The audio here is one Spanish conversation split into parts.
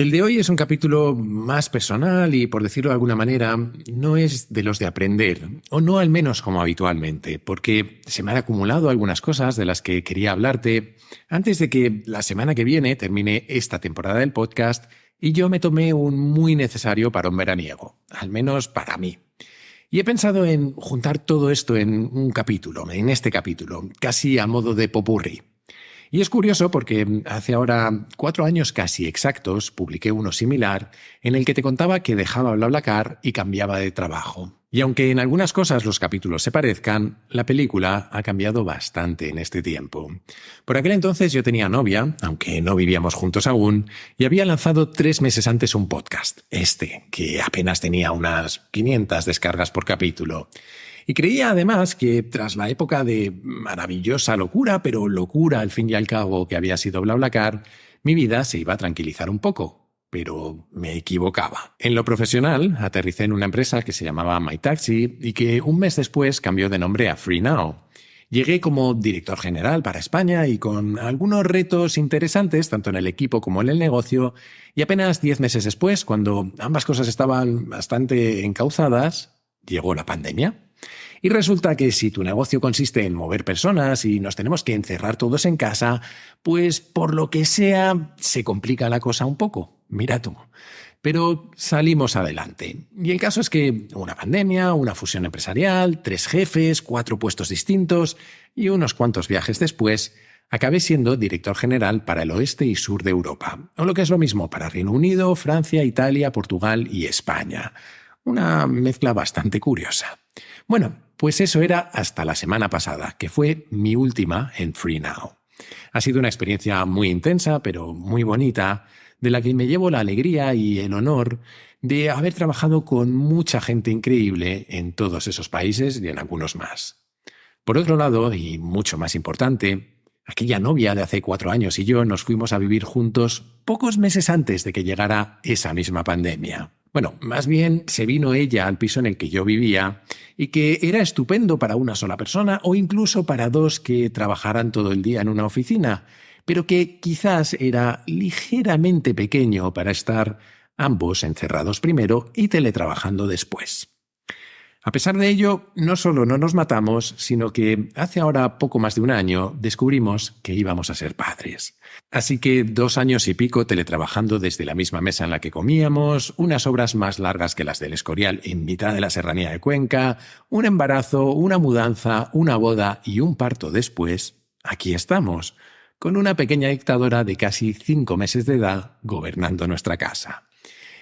El de hoy es un capítulo más personal y, por decirlo de alguna manera, no es de los de aprender, o no al menos como habitualmente, porque se me han acumulado algunas cosas de las que quería hablarte antes de que la semana que viene termine esta temporada del podcast y yo me tomé un muy necesario parón veraniego, al menos para mí. Y he pensado en juntar todo esto en un capítulo, en este capítulo, casi a modo de popurrí. Y es curioso porque hace ahora 4 años casi exactos publiqué uno similar en el que te contaba que dejaba BlaBlaCar y cambiaba de trabajo. Y aunque en algunas cosas los capítulos se parezcan, la película ha cambiado bastante en este tiempo. Por aquel entonces yo tenía novia, aunque no vivíamos juntos aún, y había lanzado 3 meses antes un podcast, que apenas tenía unas 500 descargas por capítulo. Y creía además que tras la época de maravillosa locura, pero locura al fin y al cabo que había sido BlaBlaCar, mi vida se iba a tranquilizar un poco. Pero me equivocaba. En lo profesional, aterricé en una empresa que se llamaba MyTaxi y que un mes después cambió de nombre a FreeNow. Llegué como director general para España y con algunos retos interesantes, tanto en el equipo como en el negocio, y apenas 10 meses después, cuando ambas cosas estaban bastante encauzadas, llegó la pandemia. Y resulta que si tu negocio consiste en mover personas y nos tenemos que encerrar todos en casa, pues por lo que sea se complica la cosa un poco. Mira tú. Pero salimos adelante. Y el caso es que una pandemia, una fusión empresarial, 3 jefes, 4 puestos distintos y unos cuantos viajes después, acabé siendo director general para el oeste y sur de Europa. O lo que es lo mismo para Reino Unido, Francia, Italia, Portugal y España. Una mezcla bastante curiosa. Bueno, pues eso era hasta la semana pasada, que fue mi última en FreeNow. Ha sido una experiencia muy intensa, pero muy bonita, de la que me llevo la alegría y el honor de haber trabajado con mucha gente increíble en todos esos países y en algunos más. Por otro lado, y mucho más importante, aquella novia de hace 4 años y yo nos fuimos a vivir juntos pocos meses antes de que llegara esa misma pandemia. Bueno, más bien se vino ella al piso en el que yo vivía y que era estupendo para una sola persona o incluso para 2 que trabajaran todo el día en una oficina, pero que quizás era ligeramente pequeño para estar ambos encerrados primero y teletrabajando después. A pesar de ello, no solo no nos matamos, sino que hace ahora poco más de un año descubrimos que íbamos a ser padres. Así que 2 años y pico teletrabajando desde la misma mesa en la que comíamos, unas obras más largas que las del Escorial en mitad de la serranía de Cuenca, un embarazo, una mudanza, una boda y un parto después, aquí estamos, con una pequeña dictadora de casi 5 meses de edad gobernando nuestra casa.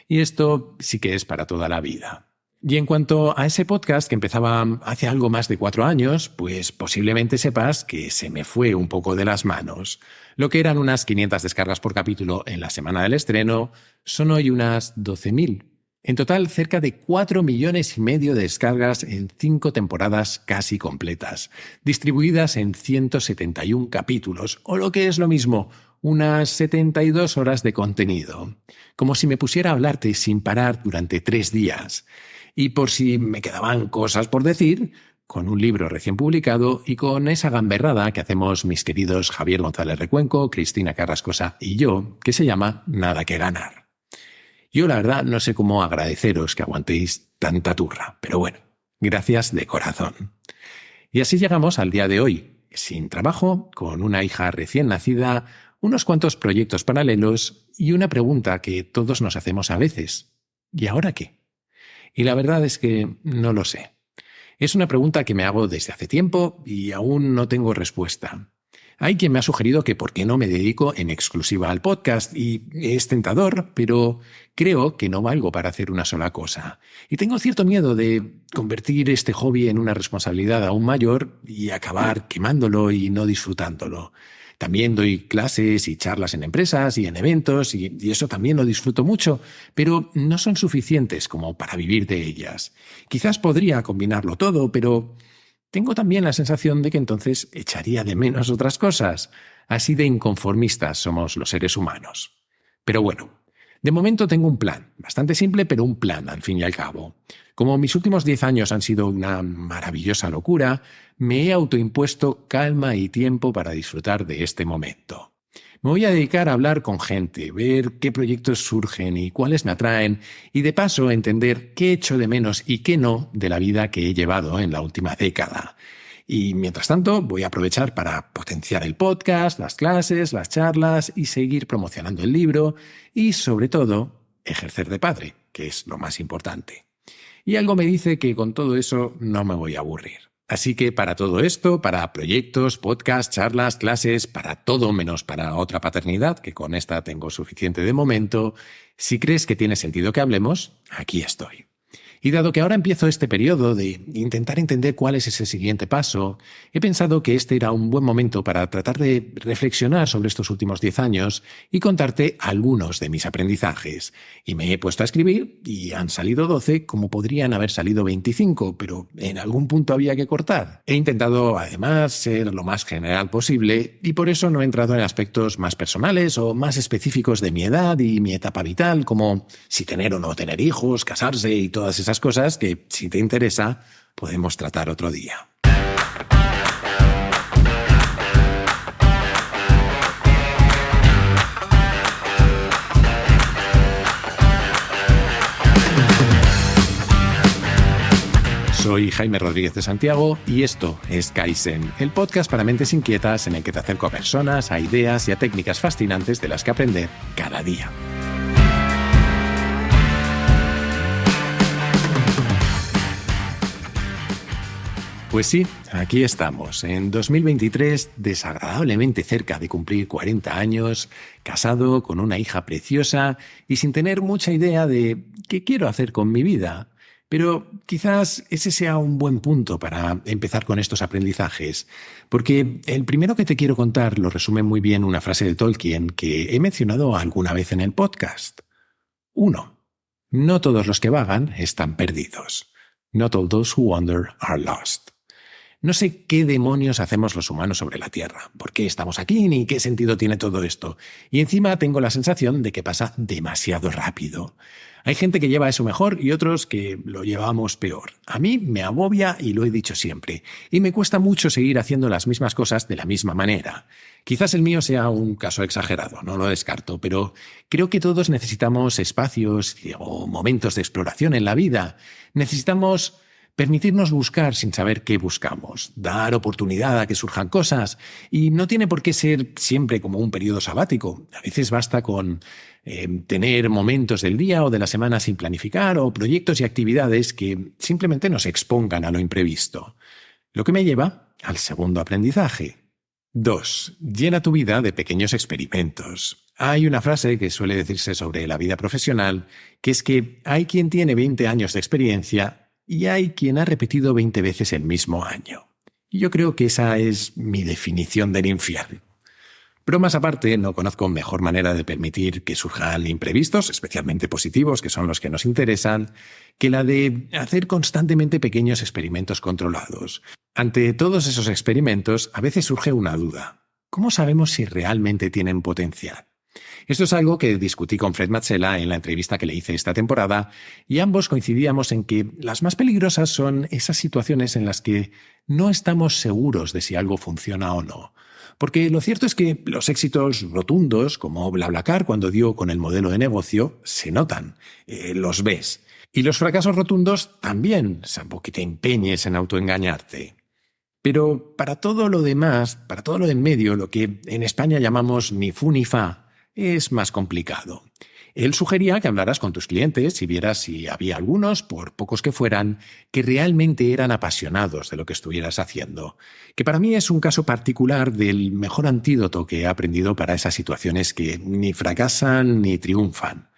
Y esto sí que es para toda la vida. Y en cuanto a ese podcast que empezaba hace algo más de 4 años, pues posiblemente sepas que se me fue un poco de las manos. Lo que eran unas 500 descargas por capítulo en la semana del estreno, son hoy unas 12.000. En total, cerca de 4,5 millones de descargas en 5 temporadas casi completas, distribuidas en 171 capítulos, o lo que es lo mismo, unas 72 horas de contenido. Como si me pusiera a hablarte sin parar durante 3 días. Y por si me quedaban cosas por decir, con un libro recién publicado y con esa gamberrada que hacemos mis queridos Javier González Recuenco, Cristina Carrascosa y yo, que se llama Nada que ganar. Yo la verdad no sé cómo agradeceros que aguantéis tanta turra, pero bueno, gracias de corazón. Y así llegamos al día de hoy, sin trabajo, con una hija recién nacida, unos cuantos proyectos paralelos y una pregunta que todos nos hacemos a veces. ¿Y ahora qué? Y la verdad es que no lo sé. Es una pregunta que me hago desde hace tiempo y aún no tengo respuesta. Hay quien me ha sugerido que por qué no me dedico en exclusiva al podcast y es tentador, pero creo que no valgo para hacer una sola cosa. Y tengo cierto miedo de convertir este hobby en una responsabilidad aún mayor y acabar quemándolo y no disfrutándolo. También doy clases y charlas en empresas y en eventos y eso también lo disfruto mucho, pero no son suficientes como para vivir de ellas. Quizás podría combinarlo todo, pero tengo también la sensación de que entonces echaría de menos otras cosas. Así de inconformistas somos los seres humanos. Pero bueno, de momento tengo un plan, bastante simple, pero un plan al fin y al cabo. Como mis últimos 10 años han sido una maravillosa locura, me he autoimpuesto calma y tiempo para disfrutar de este momento. Me voy a dedicar a hablar con gente, ver qué proyectos surgen y cuáles me atraen, y de paso entender qué echo de menos y qué no de la vida que he llevado en la última década. Y mientras tanto, voy a aprovechar para potenciar el podcast, las clases, las charlas y seguir promocionando el libro y, sobre todo, ejercer de padre, que es lo más importante. Y algo me dice que con todo eso no me voy a aburrir. Así que para todo esto, para proyectos, podcasts, charlas, clases, para todo menos para otra paternidad, que con esta tengo suficiente de momento, si crees que tiene sentido que hablemos, aquí estoy. Y dado que ahora empiezo este periodo de intentar entender cuál es ese siguiente paso, he pensado que este era un buen momento para tratar de reflexionar sobre estos últimos 10 años y contarte algunos de mis aprendizajes. Y me he puesto a escribir y han salido 12, como podrían haber salido 25, pero en algún punto había que cortar. He intentado, además, ser lo más general posible y por eso no he entrado en aspectos más personales o más específicos de mi edad y mi etapa vital, como si tener o no tener hijos, casarse y todas esas cosas que, si te interesa, podemos tratar otro día. Soy Jaime Rodríguez de Santiago y esto es Kaizen, el podcast para mentes inquietas en el que te acerco a personas, a ideas y a técnicas fascinantes de las que aprender cada día. Pues sí, aquí estamos, en 2023, desagradablemente cerca de cumplir 40 años, casado con una hija preciosa y sin tener mucha idea de qué quiero hacer con mi vida. Pero quizás ese sea un buen punto para empezar con estos aprendizajes, porque el primero que te quiero contar lo resume muy bien una frase de Tolkien que he mencionado alguna vez en el podcast. 1. No todos los que vagan están perdidos. Not all those who wander are lost. No sé qué demonios hacemos los humanos sobre la Tierra, por qué estamos aquí ni qué sentido tiene todo esto. Y encima tengo la sensación de que pasa demasiado rápido. Hay gente que lleva eso mejor y otros que lo llevamos peor. A mí me agobia y lo he dicho siempre. Y me cuesta mucho seguir haciendo las mismas cosas de la misma manera. Quizás el mío sea un caso exagerado, no lo descarto, pero creo que todos necesitamos espacios o momentos de exploración en la vida. Necesitamos permitirnos buscar sin saber qué buscamos, dar oportunidad a que surjan cosas, y no tiene por qué ser siempre como un periodo sabático. A veces basta con tener momentos del día o de la semana sin planificar o proyectos y actividades que simplemente nos expongan a lo imprevisto. Lo que me lleva al segundo aprendizaje. 2. Llena tu vida de pequeños experimentos. Hay una frase que suele decirse sobre la vida profesional, que es que hay quien tiene 20 años de experiencia y hay quien ha repetido 20 veces el mismo año. Y yo creo que esa es mi definición del infierno. Bromas aparte, no conozco mejor manera de permitir que surjan imprevistos, especialmente positivos, que son los que nos interesan, que la de hacer constantemente pequeños experimentos controlados. Ante todos esos experimentos, a veces surge una duda. ¿Cómo sabemos si realmente tienen potencial? Esto es algo que discutí con Fred Mazzella en la entrevista que le hice esta temporada y ambos coincidíamos en que las más peligrosas son esas situaciones en las que no estamos seguros de si algo funciona o no. Porque lo cierto es que los éxitos rotundos, como BlaBlaCar cuando dio con el modelo de negocio, se notan, los ves. Y los fracasos rotundos también, salvo que te empeñes en autoengañarte. Pero para todo lo demás, para todo lo de en medio, lo que en España llamamos ni fu ni fa, es más complicado. Él sugería que hablaras con tus clientes y vieras si había algunos, por pocos que fueran, que realmente eran apasionados de lo que estuvieras haciendo. Que para mí es un caso particular del mejor antídoto que he aprendido para esas situaciones que ni fracasan ni triunfan.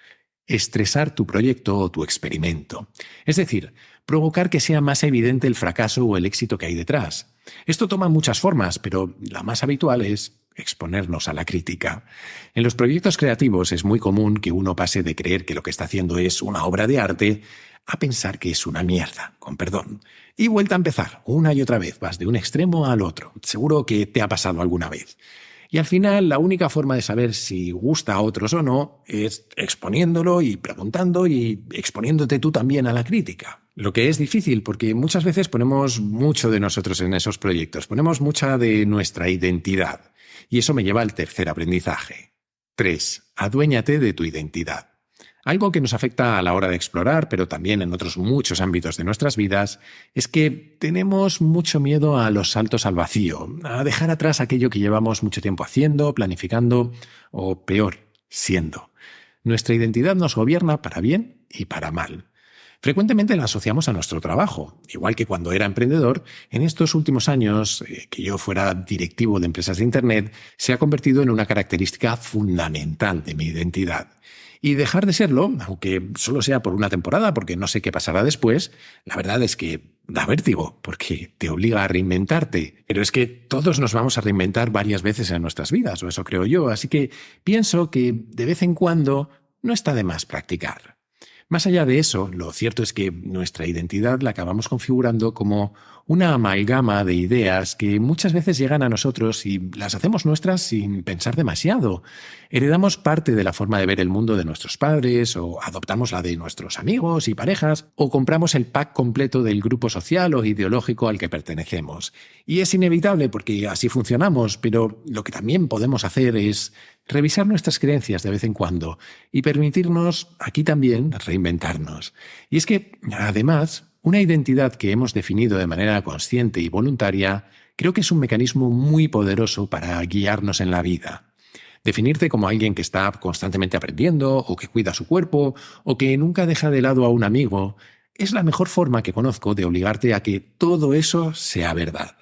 Estresar tu proyecto o tu experimento. Es decir, provocar que sea más evidente el fracaso o el éxito que hay detrás. Esto toma muchas formas, pero la más habitual es exponernos a la crítica. En los proyectos creativos es muy común que uno pase de creer que lo que está haciendo es una obra de arte a pensar que es una mierda, con perdón. Y vuelta a empezar, una y otra vez, vas de un extremo al otro. Seguro que te ha pasado alguna vez. Y al final, la única forma de saber si gusta a otros o no es exponiéndolo y preguntando y exponiéndote tú también a la crítica. Lo que es difícil porque muchas veces ponemos mucho de nosotros en esos proyectos, ponemos mucha de nuestra identidad. Y eso me lleva al tercer aprendizaje. 3. Aduéñate de tu identidad. Algo que nos afecta a la hora de explorar, pero también en otros muchos ámbitos de nuestras vidas, es que tenemos mucho miedo a los saltos al vacío, a dejar atrás aquello que llevamos mucho tiempo haciendo, planificando o, peor, siendo. Nuestra identidad nos gobierna para bien y para mal. Frecuentemente la asociamos a nuestro trabajo. Igual que cuando era emprendedor, en estos últimos años, que yo fuera directivo de empresas de Internet, se ha convertido en una característica fundamental de mi identidad. Y dejar de serlo, aunque solo sea por una temporada, porque no sé qué pasará después, la verdad es que da vértigo, porque te obliga a reinventarte. Pero es que todos nos vamos a reinventar varias veces en nuestras vidas, o eso creo yo, así que pienso que de vez en cuando no está de más practicar. Más allá de eso, lo cierto es que nuestra identidad la acabamos configurando como una amalgama de ideas que muchas veces llegan a nosotros y las hacemos nuestras sin pensar demasiado. Heredamos parte de la forma de ver el mundo de nuestros padres, o adoptamos la de nuestros amigos y parejas, o compramos el pack completo del grupo social o ideológico al que pertenecemos. Y es inevitable porque así funcionamos, pero lo que también podemos hacer es revisar nuestras creencias de vez en cuando y permitirnos, aquí también, reinventarnos. Y es que, además, una identidad que hemos definido de manera consciente y voluntaria creo que es un mecanismo muy poderoso para guiarnos en la vida. Definirte como alguien que está constantemente aprendiendo, o que cuida su cuerpo, o que nunca deja de lado a un amigo, es la mejor forma que conozco de obligarte a que todo eso sea verdad.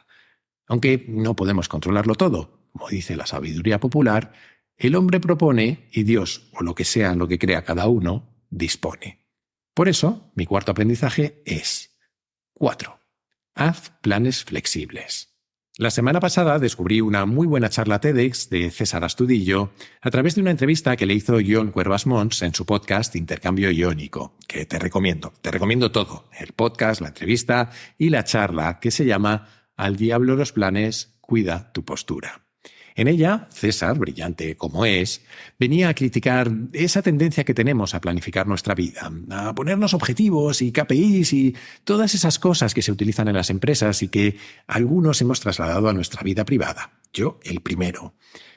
Aunque no podemos controlarlo todo, como dice la sabiduría popular, el hombre propone y Dios, o lo que sea lo que crea cada uno, dispone. Por eso, mi cuarto aprendizaje es 4. Haz planes flexibles. La semana pasada descubrí una muy buena charla TEDx de César Astudillo a través de una entrevista que le hizo Jon Cuervas Mons en su podcast Intercambio Iónico, que te recomiendo. Te recomiendo todo, el podcast, la entrevista y la charla, que se llama Al diablo los planes, cuida tu postura. En ella, César, brillante como es, venía a criticar esa tendencia que tenemos a planificar nuestra vida, a ponernos objetivos y KPIs y todas esas cosas que se utilizan en las empresas y que algunos hemos trasladado a nuestra vida privada. Yo, el primero.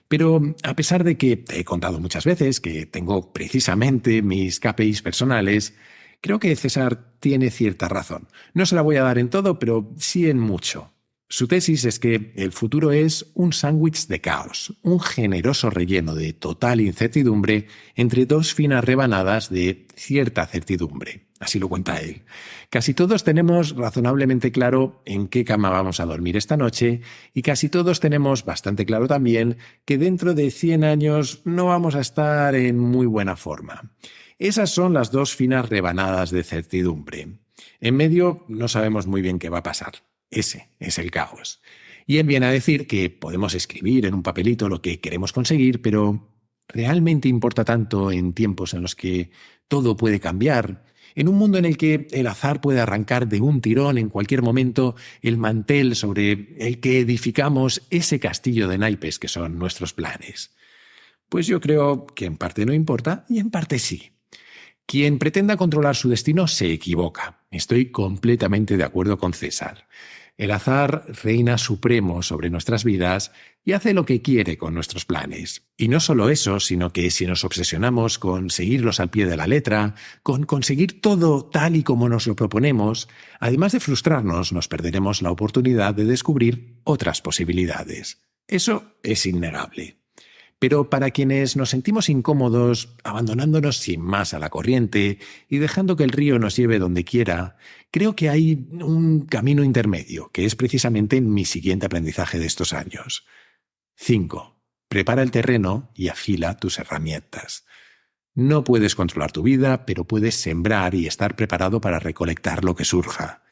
Pero a pesar de que te he contado muchas veces que tengo precisamente mis KPIs personales, creo que César tiene cierta razón. No se la voy a dar en todo, pero sí en mucho. Su tesis es que el futuro es un sándwich de caos, un generoso relleno de total incertidumbre entre dos finas rebanadas de cierta certidumbre. Así lo cuenta él. Casi todos tenemos razonablemente claro en qué cama vamos a dormir esta noche y casi todos tenemos bastante claro también que dentro de 100 años no vamos a estar en muy buena forma. Esas son las dos finas rebanadas de certidumbre. En medio no sabemos muy bien qué va a pasar. Ese es el caos. Y él viene a decir que podemos escribir en un papelito lo que queremos conseguir, pero ¿realmente importa tanto en tiempos en los que todo puede cambiar? En un mundo en el que el azar puede arrancar de un tirón en cualquier momento el mantel sobre el que edificamos ese castillo de naipes que son nuestros planes. Pues yo creo que en parte no importa y en parte sí. Quien pretenda controlar su destino se equivoca. Estoy completamente de acuerdo con César. El azar reina supremo sobre nuestras vidas y hace lo que quiere con nuestros planes. Y no solo eso, sino que si nos obsesionamos con seguirlos al pie de la letra, con conseguir todo tal y como nos lo proponemos, además de frustrarnos, nos perderemos la oportunidad de descubrir otras posibilidades. Eso es innegable. Pero para quienes nos sentimos incómodos, abandonándonos sin más a la corriente y dejando que el río nos lleve donde quiera, creo que hay un camino intermedio, que es precisamente mi siguiente aprendizaje de estos años. 5. Prepara el terreno y afila tus herramientas. No puedes controlar tu vida, pero puedes sembrar y estar preparado para recolectar lo que surja.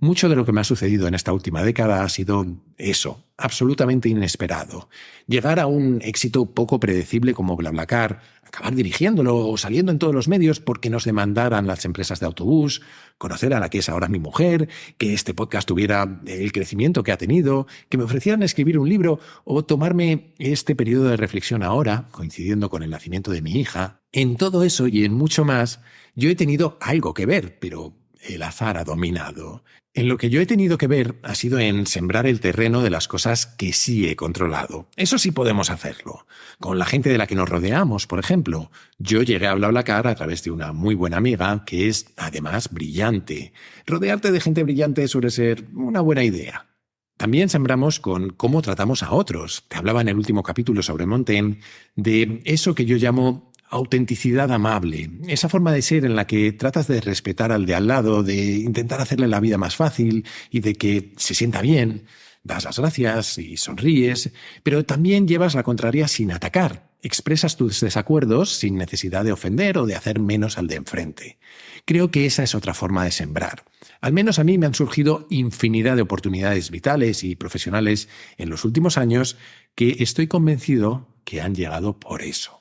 Mucho de lo que me ha sucedido en esta última década ha sido eso, absolutamente inesperado. Llegar a un éxito poco predecible como BlaBlaCar, acabar dirigiéndolo o saliendo en todos los medios porque nos demandaran las empresas de autobús, conocer a la que es ahora mi mujer, que este podcast tuviera el crecimiento que ha tenido, que me ofrecieran escribir un libro o tomarme este periodo de reflexión ahora, coincidiendo con el nacimiento de mi hija. En todo eso y en mucho más, yo he tenido algo que ver, pero el azar ha dominado. En lo que yo he tenido que ver ha sido en sembrar el terreno de las cosas que sí he controlado. Eso sí podemos hacerlo. Con la gente de la que nos rodeamos, por ejemplo. Yo llegué a BlaBlaCar a través de una muy buena amiga que es, además, brillante. Rodearte de gente brillante suele ser una buena idea. También sembramos con cómo tratamos a otros. Te hablaba en el último capítulo sobre Montaigne de eso que yo llamo autenticidad amable, esa forma de ser en la que tratas de respetar al de al lado, de intentar hacerle la vida más fácil y de que se sienta bien, das las gracias y sonríes, pero también llevas la contraria sin atacar, expresas tus desacuerdos sin necesidad de ofender o de hacer menos al de enfrente. Creo que esa es otra forma de sembrar. Al menos a mí me han surgido infinidad de oportunidades vitales y profesionales en los últimos años que estoy convencido que han llegado por eso.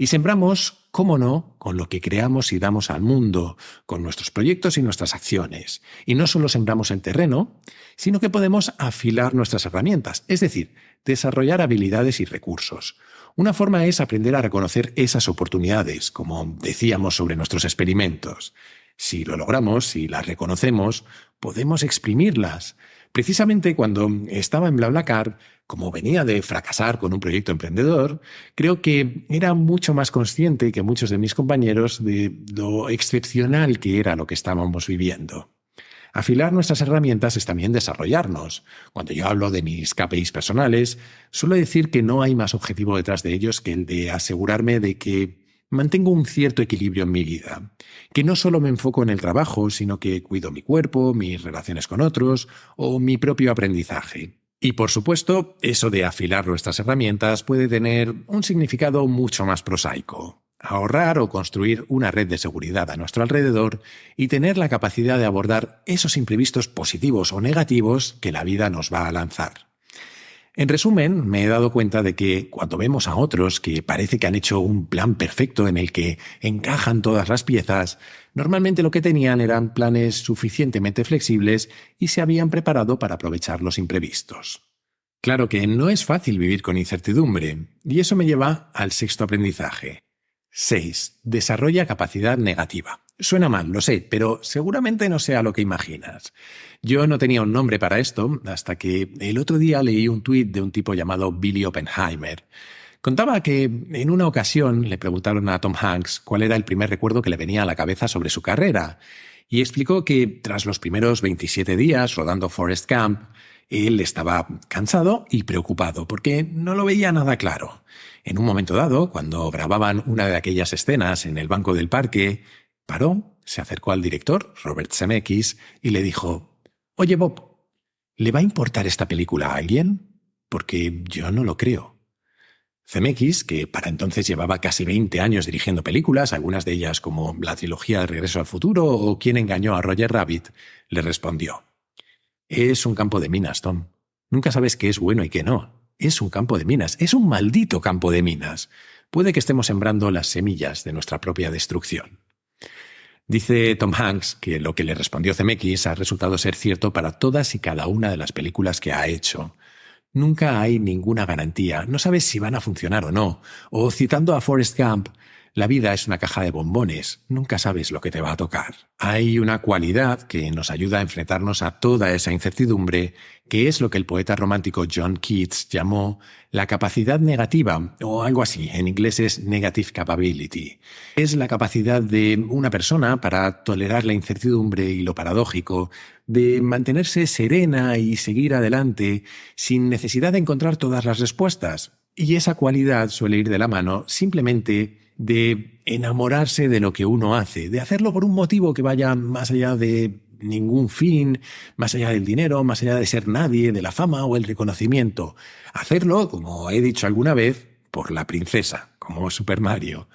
Y sembramos, cómo no, con lo que creamos y damos al mundo, con nuestros proyectos y nuestras acciones. Y no solo sembramos el terreno, sino que podemos afilar nuestras herramientas, es decir, desarrollar habilidades y recursos. Una forma es aprender a reconocer esas oportunidades, como decíamos sobre nuestros experimentos. Si lo logramos, si las reconocemos, podemos exprimirlas. Precisamente cuando estaba en BlaBlaCar, como venía de fracasar con un proyecto emprendedor, creo que era mucho más consciente que muchos de mis compañeros de lo excepcional que era lo que estábamos viviendo. Afilar nuestras herramientas es también desarrollarnos. Cuando yo hablo de mis KPIs personales, suelo decir que no hay más objetivo detrás de ellos que el de asegurarme de que mantengo un cierto equilibrio en mi vida, que no solo me enfoco en el trabajo, sino que cuido mi cuerpo, mis relaciones con otros o mi propio aprendizaje. Y por supuesto, eso de afilar nuestras herramientas puede tener un significado mucho más prosaico. Ahorrar o construir una red de seguridad a nuestro alrededor y tener la capacidad de abordar esos imprevistos positivos o negativos que la vida nos va a lanzar. En resumen, me he dado cuenta de que cuando vemos a otros que parece que han hecho un plan perfecto en el que encajan todas las piezas, normalmente lo que tenían eran planes suficientemente flexibles y se habían preparado para aprovechar los imprevistos. Claro que no es fácil vivir con incertidumbre, y eso me lleva al sexto aprendizaje. 6. Desarrolla capacidad negativa. Suena mal, lo sé, pero seguramente no sea lo que imaginas. Yo no tenía un nombre para esto hasta que el otro día leí un tuit de un tipo llamado Billy Oppenheimer. Contaba que en una ocasión le preguntaron a Tom Hanks cuál era el primer recuerdo que le venía a la cabeza sobre su carrera, y explicó que tras los primeros 27 días rodando Forrest Gump, él estaba cansado y preocupado porque no lo veía nada claro. En un momento dado, cuando grababan una de aquellas escenas en el banco del parque, paró, se acercó al director, Robert Zemeckis, y le dijo: «Oye, Bob, ¿le va a importar esta película a alguien? Porque yo no lo creo». Zemeckis, que para entonces llevaba casi 20 años dirigiendo películas, algunas de ellas como la trilogía de Regreso al Futuro o Quién engañó a Roger Rabbit, le respondió: «Es un campo de minas, Tom. Nunca sabes qué es bueno y qué no. Es un campo de minas, es un maldito campo de minas. Puede que estemos sembrando las semillas de nuestra propia destrucción». Dice Tom Hanks que lo que le respondió Zemeckis ha resultado ser cierto para todas y cada una de las películas que ha hecho. Nunca hay ninguna garantía, no sabes si van a funcionar o no. O citando a Forrest Gump, la vida es una caja de bombones, nunca sabes lo que te va a tocar. Hay una cualidad que nos ayuda a enfrentarnos a toda esa incertidumbre, que es lo que el poeta romántico John Keats llamó la capacidad negativa, o algo así, en inglés es negative capability. Es la capacidad de una persona para tolerar la incertidumbre y lo paradójico, de mantenerse serena y seguir adelante sin necesidad de encontrar todas las respuestas. Y esa cualidad suele ir de la mano simplemente de enamorarse de lo que uno hace, de hacerlo por un motivo que vaya más allá de ningún fin, más allá del dinero, más allá de ser nadie, de la fama o el reconocimiento. Hacerlo, como he dicho alguna vez, por la princesa, como Super Mario.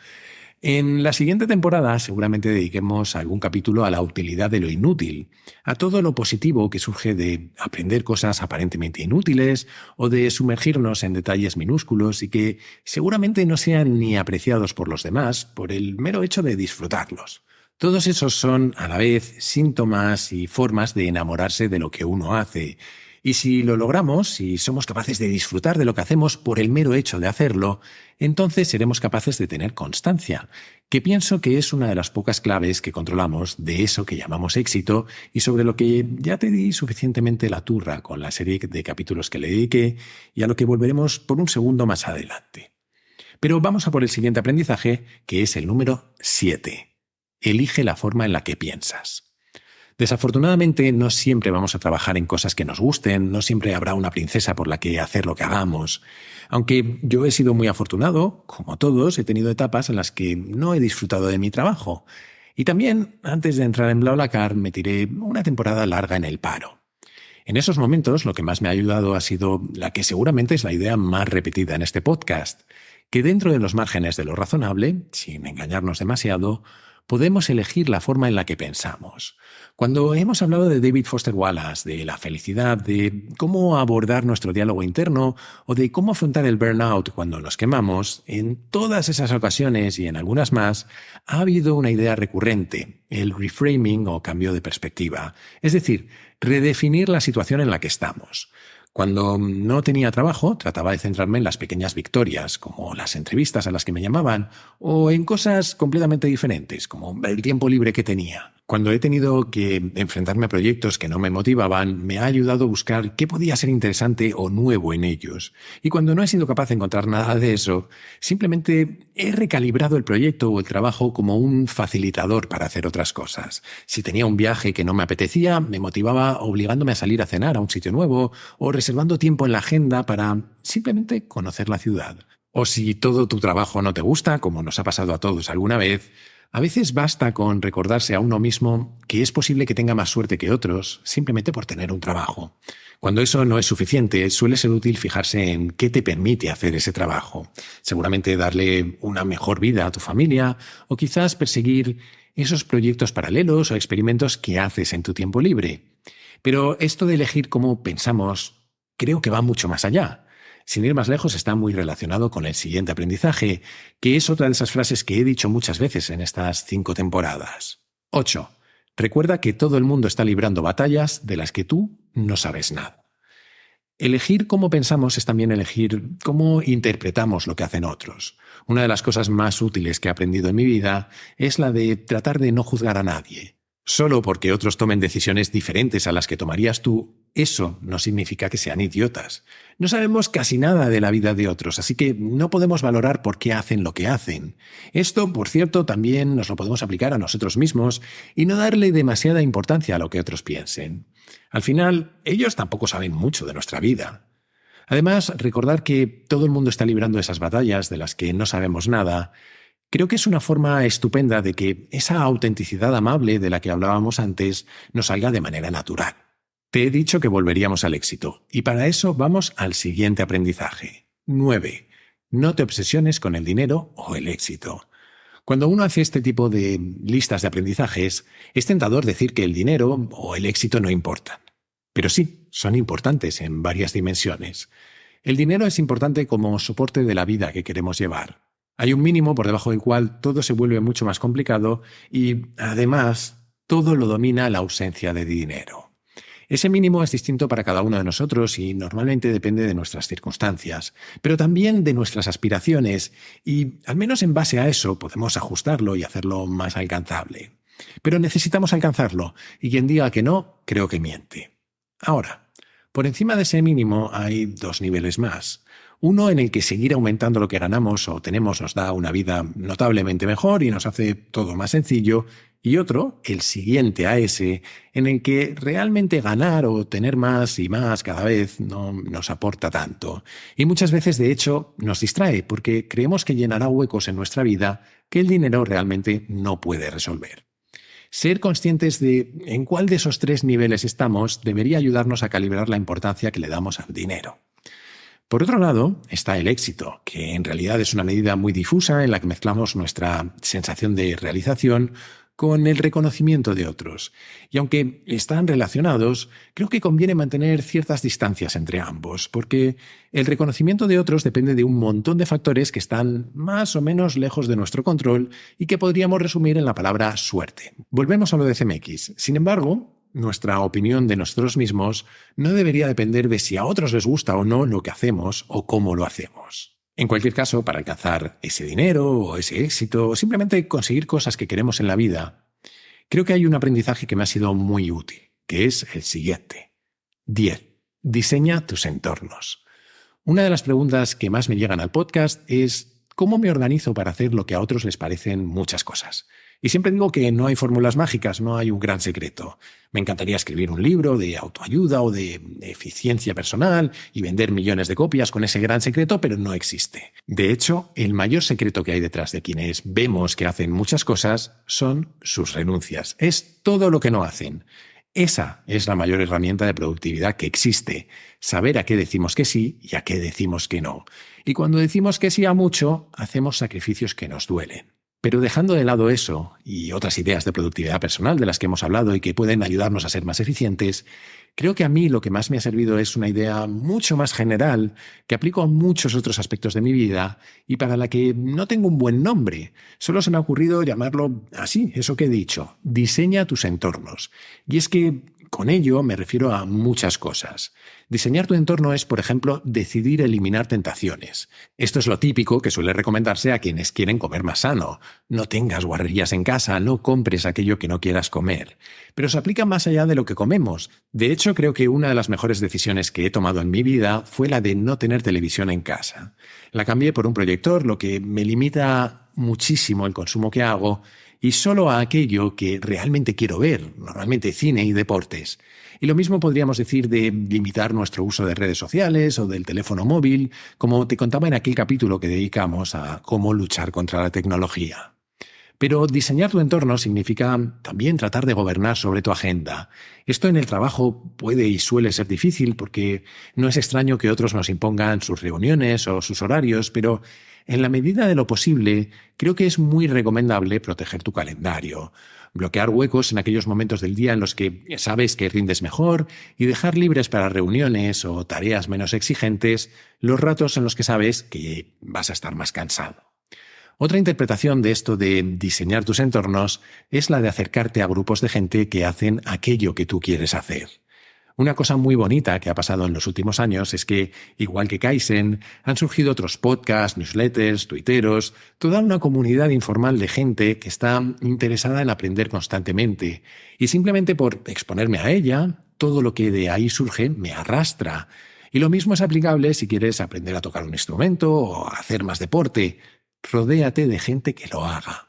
En la siguiente temporada seguramente dediquemos algún capítulo a la utilidad de lo inútil, a todo lo positivo que surge de aprender cosas aparentemente inútiles o de sumergirnos en detalles minúsculos y que seguramente no sean ni apreciados por los demás por el mero hecho de disfrutarlos. Todos esos son, a la vez, síntomas y formas de enamorarse de lo que uno hace. Y si lo logramos, si somos capaces de disfrutar de lo que hacemos por el mero hecho de hacerlo, entonces seremos capaces de tener constancia, que pienso que es una de las pocas claves que controlamos de eso que llamamos éxito y sobre lo que ya te di suficientemente la turra con la serie de capítulos que le dediqué y a lo que volveremos por un segundo más adelante. Pero vamos a por el siguiente aprendizaje, que es el número 7. Elige la forma en la que piensas. Desafortunadamente, no siempre vamos a trabajar en cosas que nos gusten, no siempre habrá una princesa por la que hacer lo que hagamos. Aunque yo he sido muy afortunado, como todos, he tenido etapas en las que no he disfrutado de mi trabajo. Y también, antes de entrar en BlaBlaCar, me tiré una temporada larga en el paro. En esos momentos, lo que más me ha ayudado ha sido la que seguramente es la idea más repetida en este podcast, que dentro de los márgenes de lo razonable, sin engañarnos demasiado, podemos elegir la forma en la que pensamos. Cuando hemos hablado de David Foster Wallace, de la felicidad, de cómo abordar nuestro diálogo interno o de cómo afrontar el burnout cuando nos quemamos, en todas esas ocasiones y en algunas más, ha habido una idea recurrente, el reframing o cambio de perspectiva, es decir, redefinir la situación en la que estamos. Cuando no tenía trabajo, trataba de centrarme en las pequeñas victorias, como las entrevistas a las que me llamaban, o en cosas completamente diferentes, como el tiempo libre que tenía. Cuando he tenido que enfrentarme a proyectos que no me motivaban, me ha ayudado a buscar qué podía ser interesante o nuevo en ellos. Y cuando no he sido capaz de encontrar nada de eso, simplemente he recalibrado el proyecto o el trabajo como un facilitador para hacer otras cosas. Si tenía un viaje que no me apetecía, me motivaba obligándome a salir a cenar a un sitio nuevo o reservando tiempo en la agenda para simplemente conocer la ciudad. O si todo tu trabajo no te gusta, como nos ha pasado a todos alguna vez, a veces basta con recordarse a uno mismo que es posible que tenga más suerte que otros simplemente por tener un trabajo. Cuando eso no es suficiente, suele ser útil fijarse en qué te permite hacer ese trabajo. Seguramente darle una mejor vida a tu familia o quizás perseguir esos proyectos paralelos o experimentos que haces en tu tiempo libre. Pero esto de elegir cómo pensamos creo que va mucho más allá. Sin ir más lejos, está muy relacionado con el siguiente aprendizaje, que es otra de esas frases que he dicho muchas veces en estas 5 temporadas. 8. Recuerda que todo el mundo está librando batallas de las que tú no sabes nada. Elegir cómo pensamos es también elegir cómo interpretamos lo que hacen otros. Una de las cosas más útiles que he aprendido en mi vida es la de tratar de no juzgar a nadie. Solo porque otros tomen decisiones diferentes a las que tomarías tú, eso no significa que sean idiotas. No sabemos casi nada de la vida de otros, así que no podemos valorar por qué hacen lo que hacen. Esto, por cierto, también nos lo podemos aplicar a nosotros mismos y no darle demasiada importancia a lo que otros piensen. Al final, ellos tampoco saben mucho de nuestra vida. Además, recordar que todo el mundo está librando esas batallas de las que no sabemos nada. Creo que es una forma estupenda de que esa autenticidad amable de la que hablábamos antes nos salga de manera natural. Te he dicho que volveríamos al éxito, y para eso vamos al siguiente aprendizaje. 9. No te obsesiones con el dinero o el éxito. Cuando uno hace este tipo de listas de aprendizajes, es tentador decir que el dinero o el éxito no importan. Pero sí, son importantes en varias dimensiones. El dinero es importante como soporte de la vida que queremos llevar. Hay un mínimo por debajo del cual todo se vuelve mucho más complicado y, además, todo lo domina la ausencia de dinero. Ese mínimo es distinto para cada uno de nosotros y normalmente depende de nuestras circunstancias, pero también de nuestras aspiraciones y, al menos en base a eso, podemos ajustarlo y hacerlo más alcanzable. Pero necesitamos alcanzarlo y quien diga que no, creo que miente. Ahora, por encima de ese mínimo hay 2 niveles más. Uno en el que seguir aumentando lo que ganamos o tenemos nos da una vida notablemente mejor y nos hace todo más sencillo, y otro, el siguiente a ese, en el que realmente ganar o tener más y más cada vez no nos aporta tanto. Y muchas veces, de hecho, nos distrae porque creemos que llenará huecos en nuestra vida que el dinero realmente no puede resolver. Ser conscientes de en cuál de esos 3 niveles estamos debería ayudarnos a calibrar la importancia que le damos al dinero. Por otro lado, está el éxito, que en realidad es una medida muy difusa en la que mezclamos nuestra sensación de realización con el reconocimiento de otros. Y aunque están relacionados, creo que conviene mantener ciertas distancias entre ambos, porque el reconocimiento de otros depende de un montón de factores que están más o menos lejos de nuestro control y que podríamos resumir en la palabra suerte. Volvemos a lo de CMX. Sin embargo, nuestra opinión de nosotros mismos no debería depender de si a otros les gusta o no lo que hacemos o cómo lo hacemos. En cualquier caso, para alcanzar ese dinero o ese éxito o simplemente conseguir cosas que queremos en la vida, creo que hay un aprendizaje que me ha sido muy útil, que es el siguiente. 10. Diseña tus entornos. Una de las preguntas que más me llegan al podcast es ¿cómo me organizo para hacer lo que a otros les parecen muchas cosas? Y siempre digo que no hay fórmulas mágicas, no hay un gran secreto. Me encantaría escribir un libro de autoayuda o de eficiencia personal y vender millones de copias con ese gran secreto, pero no existe. De hecho, el mayor secreto que hay detrás de quienes vemos que hacen muchas cosas son sus renuncias. Es todo lo que no hacen. Esa es la mayor herramienta de productividad que existe, saber a qué decimos que sí y a qué decimos que no. Y cuando decimos que sí a mucho, hacemos sacrificios que nos duelen. Pero dejando de lado eso y otras ideas de productividad personal de las que hemos hablado y que pueden ayudarnos a ser más eficientes, creo que a mí lo que más me ha servido es una idea mucho más general que aplico a muchos otros aspectos de mi vida y para la que no tengo un buen nombre. Solo se me ha ocurrido llamarlo así, eso que he dicho, diseña tus entornos. Y es que con ello me refiero a muchas cosas. Diseñar tu entorno es, por ejemplo, decidir eliminar tentaciones. Esto es lo típico que suele recomendarse a quienes quieren comer más sano. No tengas guarrerías en casa, no compres aquello que no quieras comer. Pero se aplica más allá de lo que comemos. De hecho, creo que una de las mejores decisiones que he tomado en mi vida fue la de no tener televisión en casa. La cambié por un proyector, lo que me limita muchísimo el consumo que hago y solo a aquello que realmente quiero ver, normalmente cine y deportes. Y lo mismo podríamos decir de limitar nuestro uso de redes sociales o del teléfono móvil, como te contaba en aquel capítulo que dedicamos a cómo luchar contra la tecnología. Pero diseñar tu entorno significa también tratar de gobernar sobre tu agenda. Esto en el trabajo puede y suele ser difícil porque no es extraño que otros nos impongan sus reuniones o sus horarios, pero en la medida de lo posible, creo que es muy recomendable proteger tu calendario, bloquear huecos en aquellos momentos del día en los que sabes que rindes mejor y dejar libres para reuniones o tareas menos exigentes los ratos en los que sabes que vas a estar más cansado. Otra interpretación de esto de diseñar tus entornos es la de acercarte a grupos de gente que hacen aquello que tú quieres hacer. Una cosa muy bonita que ha pasado en los últimos años es que, igual que Kaizen, han surgido otros podcasts, newsletters, tuiteros, toda una comunidad informal de gente que está interesada en aprender constantemente. Y simplemente por exponerme a ella, todo lo que de ahí surge me arrastra. Y lo mismo es aplicable si quieres aprender a tocar un instrumento o a hacer más deporte. Rodéate de gente que lo haga.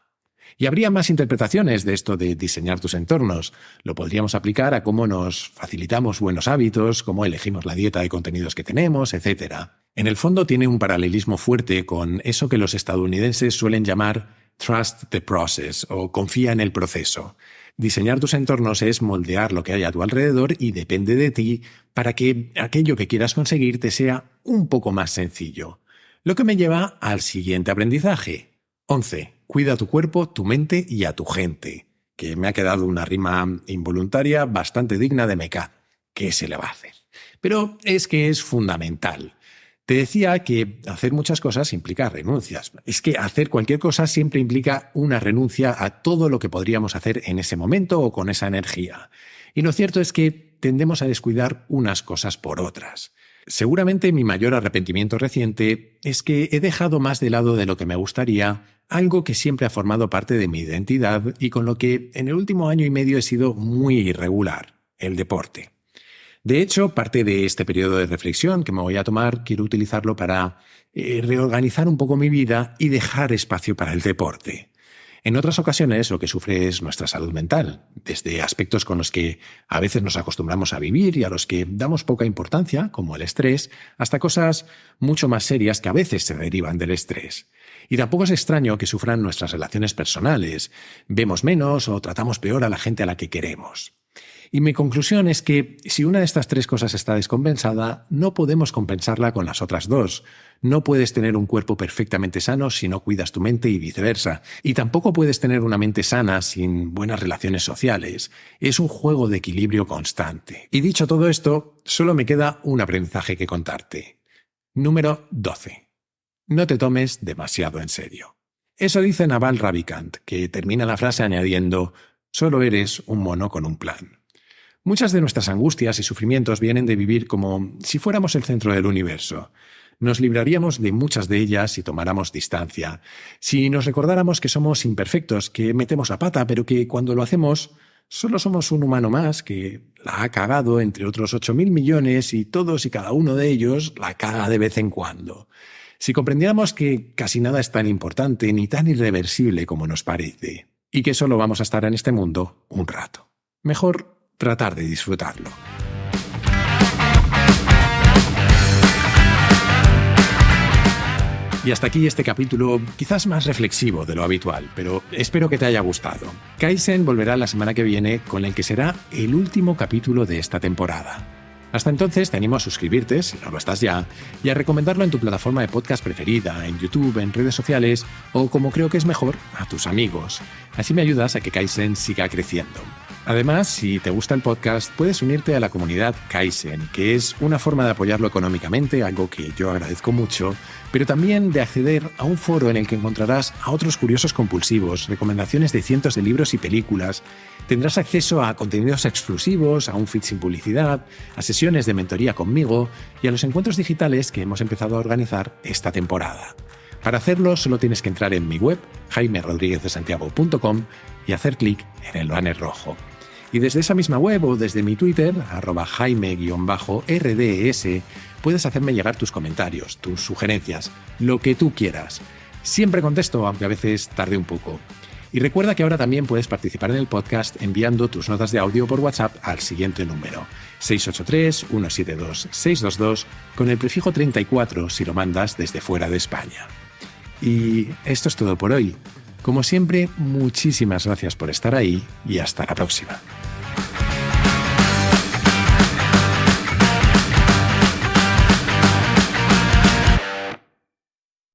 Y habría más interpretaciones de esto de diseñar tus entornos. Lo podríamos aplicar a cómo nos facilitamos buenos hábitos, cómo elegimos la dieta de contenidos que tenemos, etc. En el fondo tiene un paralelismo fuerte con eso que los estadounidenses suelen llamar trust the process o confía en el proceso. Diseñar tus entornos es moldear lo que hay a tu alrededor y depende de ti para que aquello que quieras conseguir te sea un poco más sencillo. Lo que me lleva al siguiente aprendizaje. 11. Cuida tu cuerpo, tu mente y a tu gente. Que me ha quedado una rima involuntaria bastante digna de Mecán. ¿Qué se le va a hacer? Pero es que es fundamental. Te decía que hacer muchas cosas implica renuncias. Es que hacer cualquier cosa siempre implica una renuncia a todo lo que podríamos hacer en ese momento o con esa energía. Y lo cierto es que tendemos a descuidar unas cosas por otras. Seguramente mi mayor arrepentimiento reciente es que he dejado más de lado de lo que me gustaría algo que siempre ha formado parte de mi identidad y con lo que en el último año y medio he sido muy irregular, el deporte. De hecho, parte de este periodo de reflexión que me voy a tomar, quiero utilizarlo para reorganizar un poco mi vida y dejar espacio para el deporte. En otras ocasiones lo que sufre es nuestra salud mental, desde aspectos con los que a veces nos acostumbramos a vivir y a los que damos poca importancia, como el estrés, hasta cosas mucho más serias que a veces se derivan del estrés. Y tampoco es extraño que sufran nuestras relaciones personales, vemos menos o tratamos peor a la gente a la que queremos. Y mi conclusión es que si una de estas tres cosas está descompensada, no podemos compensarla con las otras dos. No puedes tener un cuerpo perfectamente sano si no cuidas tu mente y viceversa. Y tampoco puedes tener una mente sana sin buenas relaciones sociales. Es un juego de equilibrio constante. Y dicho todo esto, solo me queda un aprendizaje que contarte. Número 12. No te tomes demasiado en serio. Eso dice Naval Ravikant, que termina la frase añadiendo: solo eres un mono con un plan. Muchas de nuestras angustias y sufrimientos vienen de vivir como si fuéramos el centro del universo. Nos libraríamos de muchas de ellas si tomáramos distancia. Si nos recordáramos que somos imperfectos, que metemos la pata, pero que cuando lo hacemos solo somos un humano más que la ha cagado entre otros 8.000 millones y todos y cada uno de ellos la caga de vez en cuando. Si comprendiéramos que casi nada es tan importante ni tan irreversible como nos parece y que solo vamos a estar en este mundo un rato. Mejor tratar de disfrutarlo. Y hasta aquí este capítulo, quizás más reflexivo de lo habitual, pero espero que te haya gustado. Kaizen volverá la semana que viene con el que será el último capítulo de esta temporada. Hasta entonces te animo a suscribirte, si no lo estás ya, y a recomendarlo en tu plataforma de podcast preferida, en YouTube, en redes sociales o, como creo que es mejor, a tus amigos. Así me ayudas a que Kaizen siga creciendo. Además, si te gusta el podcast, puedes unirte a la comunidad Kaizen, que es una forma de apoyarlo económicamente, algo que yo agradezco mucho, pero también de acceder a un foro en el que encontrarás a otros curiosos compulsivos, recomendaciones de cientos de libros y películas. Tendrás acceso a contenidos exclusivos, a un feed sin publicidad, a sesiones de mentoría conmigo y a los encuentros digitales que hemos empezado a organizar esta temporada. Para hacerlo solo tienes que entrar en mi web, jaimerodriguezdesantiago.com, y hacer clic en el banner rojo. Y desde esa misma web o desde mi Twitter, @jaime_rds, puedes hacerme llegar tus comentarios, tus sugerencias, lo que tú quieras. Siempre contesto, aunque a veces tarde un poco. Y recuerda que ahora también puedes participar en el podcast enviando tus notas de audio por WhatsApp al siguiente número, 683-172-622, con el prefijo 34 si lo mandas desde fuera de España. Y esto es todo por hoy. Como siempre, muchísimas gracias por estar ahí y hasta la próxima.